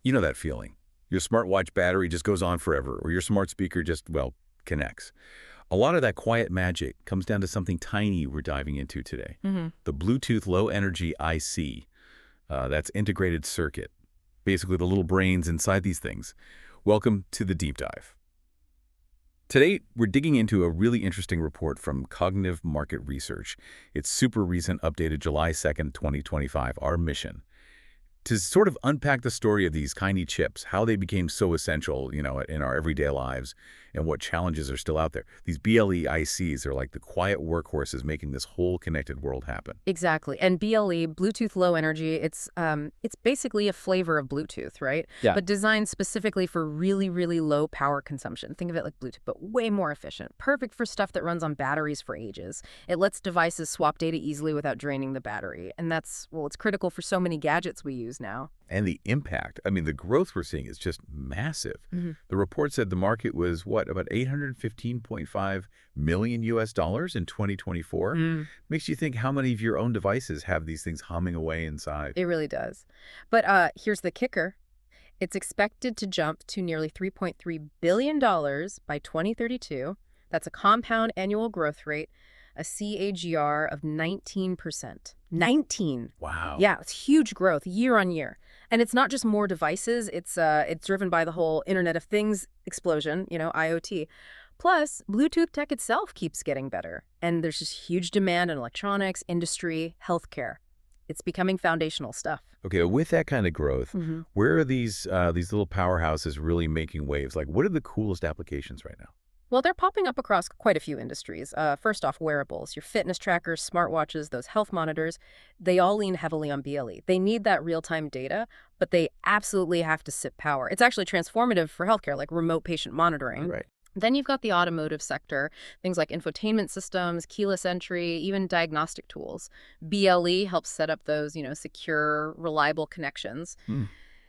You know that feeling. Your smartwatch battery just goes on forever, or your smart speaker just, well, connects. A lot of that quiet magic comes down to something tiny we're diving into today. Hmm. The Bluetooth Low Energy IC. That's integrated circuit. Basically, the little brains inside these things. Welcome to the deep dive. Today, we're digging into a really interesting report from Cognitive Market Research. It's super recent, updated July 2nd, 2025. Our mission to sort of unpack the story of these tiny chips, how they became so essential, in our everyday lives, and what challenges are still out there. These BLE ICs are like the quiet workhorses making this whole connected world happen. Exactly. And BLE, Bluetooth Low Energy, it's basically a flavor of Bluetooth, right? Yeah. But designed specifically for really, really low power consumption. Think of it like Bluetooth, but way more efficient. Perfect for stuff that runs on batteries for ages. It lets devices swap data easily without draining the battery. And it's critical for so many gadgets we use now. And the impact, the growth we're seeing is just massive. The report said the market was, about 815.5 million US dollars in 2024? Makes you think how many of your own devices have these things humming away inside. It really does. But here's the kicker. It's expected to jump to nearly $3.3 billion by 2032. That's a compound annual growth rate, a CAGR of 19%. 19. Wow. Yeah, it's huge growth year on year. And it's not just more devices. It's driven by the whole Internet of Things explosion, IoT. Plus, Bluetooth tech itself keeps getting better. And there's just huge demand in electronics, industry, healthcare. It's becoming foundational stuff. Okay, with that kind of growth, Mm-hmm. where are these little powerhouses really making waves? Like, what are the coolest applications right now? Well, they're popping up across quite a few industries. First off, wearables, your fitness trackers, smartwatches, those health monitors, they all lean heavily on BLE. They need that real-time data, but they absolutely have to sip power. It's actually transformative for healthcare, like remote patient monitoring. Right. Then you've got the automotive sector, things like infotainment systems, keyless entry, even diagnostic tools. BLE helps set up those, secure, reliable connections.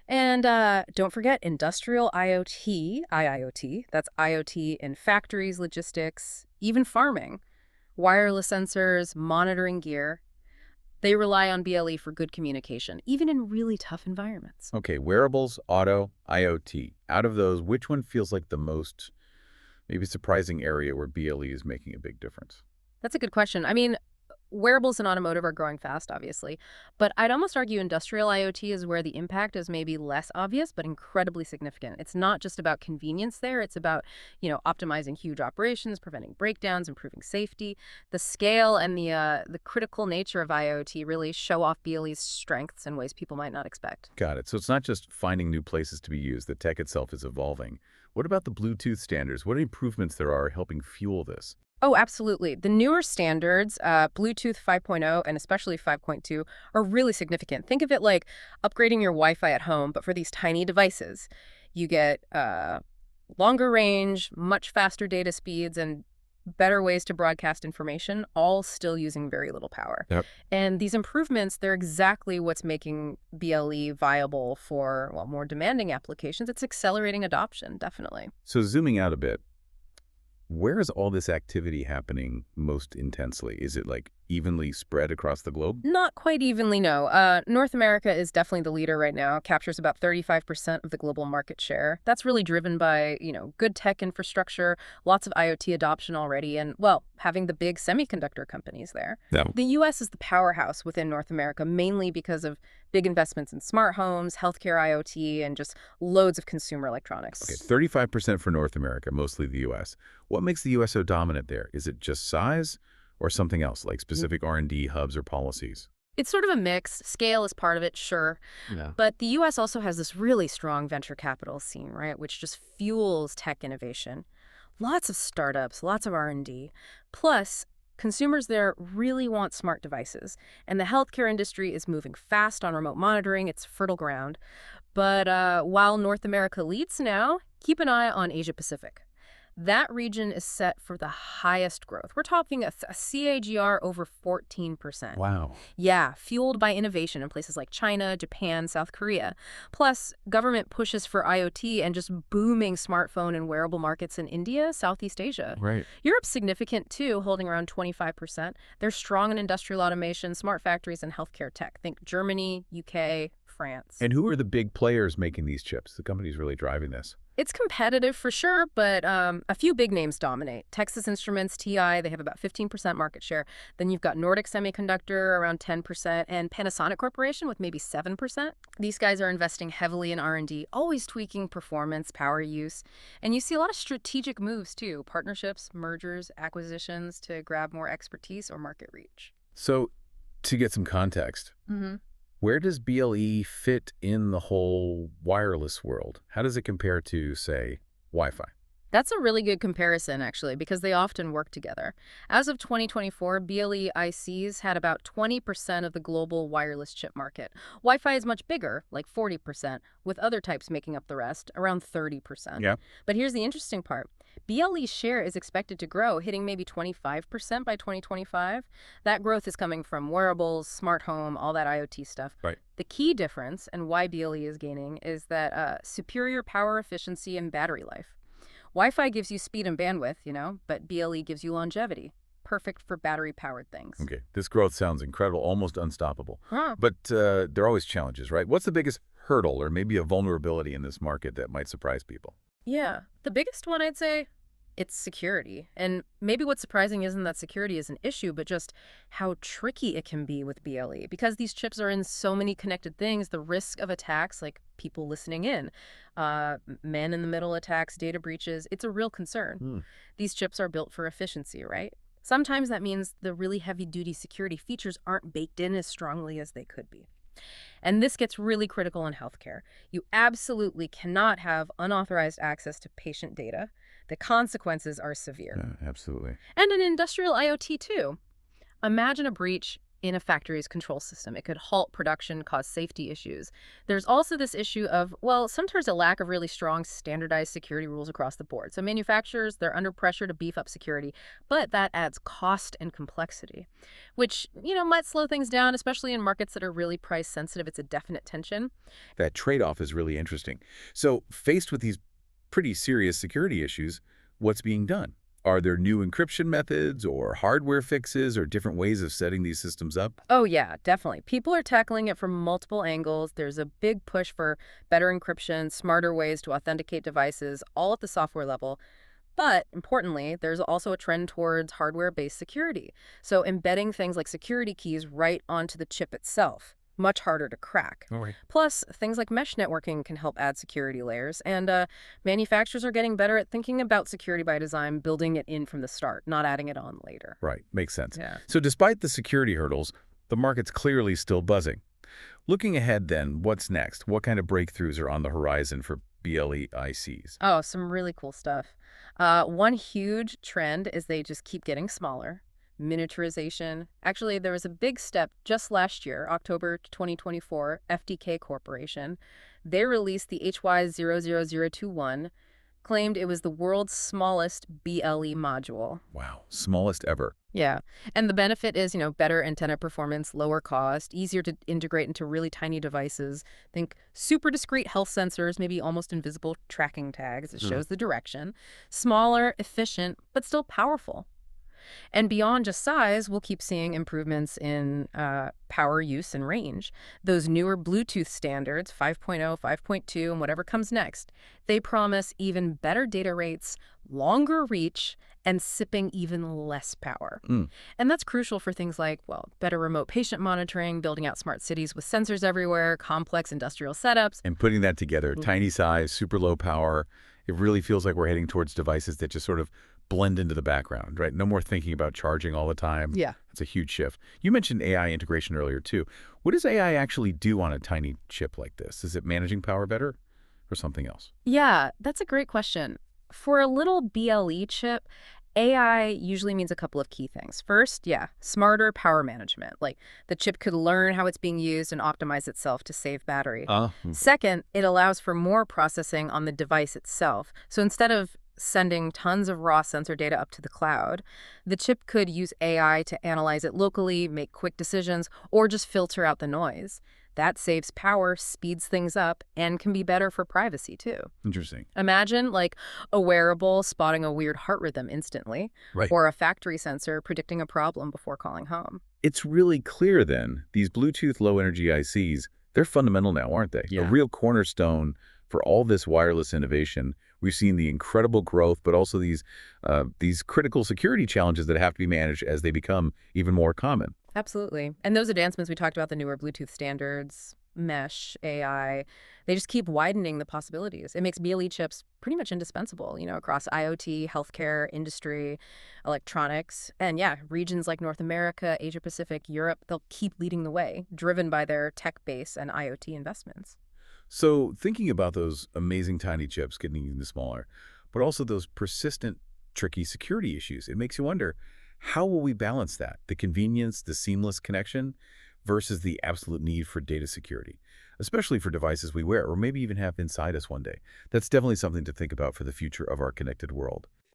And don't forget industrial IoT, that's IoT in factories, logistics, even farming. Wireless sensors, monitoring gear. They rely on BLE for good communication, even in really tough environments. Okay, wearables, auto, IoT. Out of those, which one feels like the most maybe surprising area where BLE is making a big difference? That's a good question. Wearables and automotive are growing fast, obviously, but I'd almost argue industrial IoT is where the impact is maybe less obvious, but incredibly significant. It's not just about convenience there. It's about, optimizing huge operations, preventing breakdowns, improving safety. The scale and the critical nature of IoT really show off BLE's strengths in ways people might not expect. Got it. So it's not just finding new places to be used. The tech itself is evolving. What about the Bluetooth standards? What improvements there are helping fuel this? Oh, absolutely. The newer standards, Bluetooth 5.0 and especially 5.2, are really significant. Think of it like upgrading your Wi-Fi at home, but for these tiny devices. You get longer range, much faster data speeds, and better ways to broadcast information, all still using very little power. Yep. And these improvements, they're exactly what's making BLE viable for, more demanding applications. It's accelerating adoption, definitely. So zooming out a bit, where is all this activity happening most intensely? Is it like evenly spread across the globe? Not quite evenly, no. North America is definitely the leader right now, captures about 35% of the global market share. That's really driven by, good tech infrastructure, lots of IoT adoption already, and, having the big semiconductor companies there. Yeah. The U.S. is the powerhouse within North America, mainly because of big investments in smart homes, healthcare IoT, and just loads of consumer electronics. Okay, 35% for North America, mostly the U.S. What makes the U.S. so dominant there? Is it just size or something else, like specific R&D hubs or policies? It's sort of a mix. Scale is part of it, sure. Yeah. But the U.S. also has this really strong venture capital scene, right, which just fuels tech innovation. Lots of startups, lots of R&D. Plus, consumers there really want smart devices. And the healthcare industry is moving fast on remote monitoring. It's fertile ground. But while North America leads now, keep an eye on Asia Pacific. That region is set for the highest growth. We're talking a CAGR over 14%. Wow. Yeah, fueled by innovation in places like China, Japan, South Korea. Plus, government pushes for IoT and just booming smartphone and wearable markets in India, Southeast Asia. Right. Europe's significant too, holding around 25%. They're strong in industrial automation, smart factories, and healthcare tech. Think Germany, UK, France. And who are the big players making these chips? The company's really driving this. It's competitive for sure, but a few big names dominate. Texas Instruments, TI, they have about 15% market share. Then you've got Nordic Semiconductor, around 10%, and Panasonic Corporation with maybe 7%. These guys are investing heavily in R&D, always tweaking performance, power use. And you see a lot of strategic moves, too. Partnerships, mergers, acquisitions to grab more expertise or market reach. So, to get some context, where does BLE fit in the whole wireless world? How does it compare to, say, Wi-Fi? That's a really good comparison, actually, because they often work together. As of 2024, BLE ICs had about 20% of the global wireless chip market. Wi-Fi is much bigger, like 40%, with other types making up the rest, around 30%. Yeah. But here's the interesting part. BLE's share is expected to grow, hitting maybe 25% by 2025. That growth is coming from wearables, smart home, all that IoT stuff. Right. The key difference, and why BLE is gaining, is that superior power efficiency and battery life. Wi-Fi gives you speed and bandwidth, but BLE gives you longevity. Perfect for battery-powered things. Okay, this growth sounds incredible, almost unstoppable. Huh. But there are always challenges, right? What's the biggest hurdle or maybe a vulnerability in this market that might surprise people? Yeah, the biggest one, I'd say, it's security. And maybe what's surprising isn't that security is an issue, but just how tricky it can be with BLE. Because these chips are in so many connected things, the risk of attacks, like people listening in, man-in-the-middle attacks, data breaches, it's a real concern. These chips are built for efficiency, right? Sometimes that means the really heavy-duty security features aren't baked in as strongly as they could be. And this gets really critical in healthcare. You absolutely cannot have unauthorized access to patient data. The consequences are severe. Absolutely. And in industrial IoT, too. Imagine a breach in a factory's control system. It could halt production, cause safety issues. There's also this issue of, well, sometimes a lack of really strong standardized security rules across the board. So manufacturers, they're under pressure to beef up security, but that adds cost and complexity, which, might slow things down, especially in markets that are really price sensitive. It's a definite tension. That trade-off is really interesting. So faced with these pretty serious security issues, what's being done? Are there new encryption methods or hardware fixes or different ways of setting these systems up? Oh, yeah, definitely. People are tackling it from multiple angles. There's a big push for better encryption, smarter ways to authenticate devices, all at the software level. But importantly, there's also a trend towards hardware-based security. So embedding things like security keys right onto the chip itself. Much harder to crack. All right. Plus, things like mesh networking can help add security layers, and manufacturers are getting better at thinking about security by design, building it in from the start, not adding it on later. Right. Makes sense. Yeah. So despite the security hurdles, the market's clearly still buzzing. Looking ahead then, what's next? What kind of breakthroughs are on the horizon for BLE ICs? Oh, some really cool stuff. One huge trend is they just keep getting smaller. Miniaturization. Actually, there was a big step just last year, October 2024, FDK Corporation. They released the HY00021, claimed it was the world's smallest BLE module. Wow. Smallest ever. Yeah. And the benefit is, better antenna performance, lower cost, easier to integrate into really tiny devices. Think super discrete health sensors, maybe almost invisible tracking tags. It shows the direction. Smaller, efficient, but still powerful. And beyond just size, we'll keep seeing improvements in power use and range. Those newer Bluetooth standards, 5.0, 5.2, and whatever comes next, they promise even better data rates, longer reach, and sipping even less power. And that's crucial for things like, better remote patient monitoring, building out smart cities with sensors everywhere, complex industrial setups. And putting that together, tiny size, super low power, it really feels like we're heading towards devices that just sort of blend into the background, right? No more thinking about charging all the time. Yeah. That's a huge shift. You mentioned AI integration earlier, too. What does AI actually do on a tiny chip like this? Is it managing power better or something else? Yeah, that's a great question. For a little BLE chip, AI usually means a couple of key things. First, smarter power management. Like the chip could learn how it's being used and optimize itself to save battery. Second, it allows for more processing on the device itself. So instead of sending tons of raw sensor data up to the cloud, the chip could use AI to analyze it locally, make quick decisions, or just filter out the noise. That saves power, speeds things up, and can be better for privacy, too. Interesting. Imagine, like, a wearable spotting a weird heart rhythm instantly, Right. or a factory sensor predicting a problem before calling home. It's really clear, then, these Bluetooth low-energy ICs They're fundamental now, aren't they? A Yeah. real cornerstone for all this wireless innovation. We've seen the incredible growth, but also these critical security challenges that have to be managed as they become even more common. Absolutely. And those advancements we talked about, the newer Bluetooth standards, mesh, AI, they just keep widening the possibilities. It makes BLE chips pretty much indispensable, across IoT, healthcare, industry, electronics. And yeah, regions like North America, Asia Pacific, Europe, they'll keep leading the way, driven by their tech base and IoT investments. So thinking about those amazing tiny chips getting even smaller, but also those persistent, tricky security issues, it makes you wonder, how will we balance that? The convenience, the seamless connection versus the absolute need for data security, especially for devices we wear or maybe even have inside us one day. That's definitely something to think about for the future of our connected world.